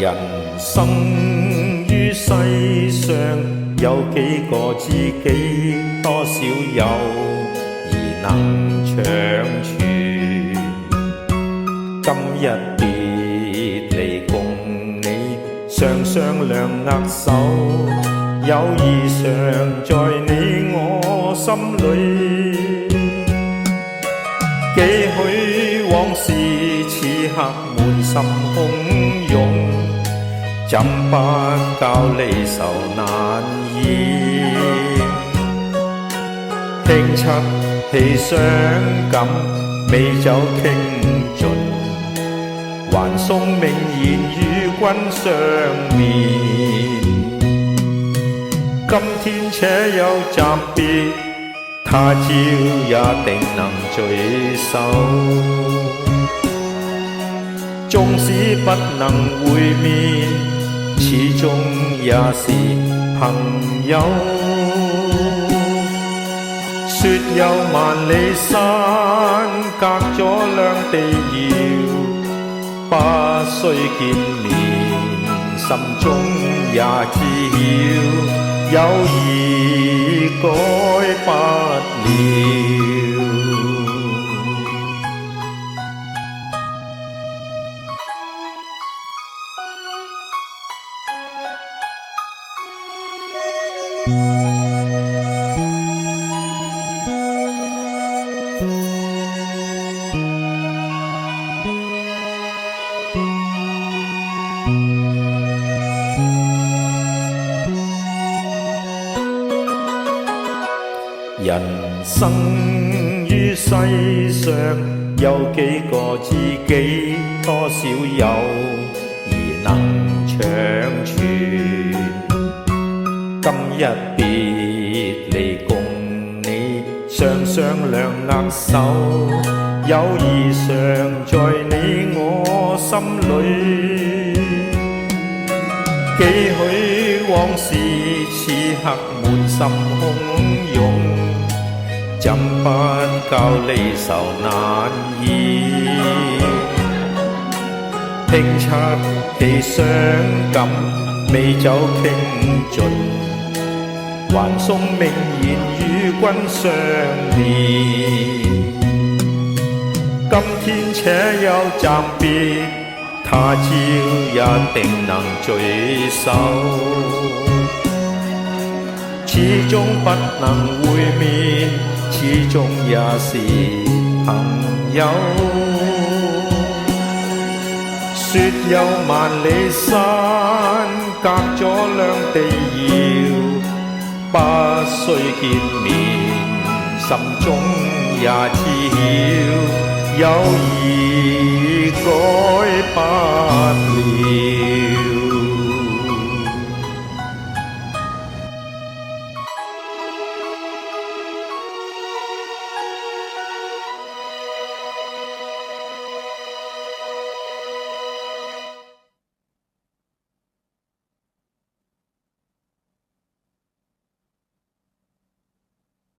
人生於世上，有幾個知己，多少友誼能長存。今日別離共你，常常兩握手，友誼常在你我心裏。幾許往事此刻滿心洶湧，怎不教離愁難言？輕七氣傷感，美酒傾盡，還送明言與君相面。今天且有暫別，他朝也定能聚首。縱使不能會面，始終也是朋友。說有萬里山，隔咗兩地遙，不須見面，心中也知曉。友誼改不了。人生於世上，有幾個知己，多少友誼能長存。今日別離共你，常常兩握手，友誼常在你我心裏。幾許往事此刻滿心洶湧，怎不教離愁難言？輕七氣傷感，美酒傾盡，還送明言與君相面。今天且有暫別，他朝也定能聚首。始終不能會面，始終也是朋友。說有萬里山，隔咗兩地遙，不須見面，心中也知曉。友誼改不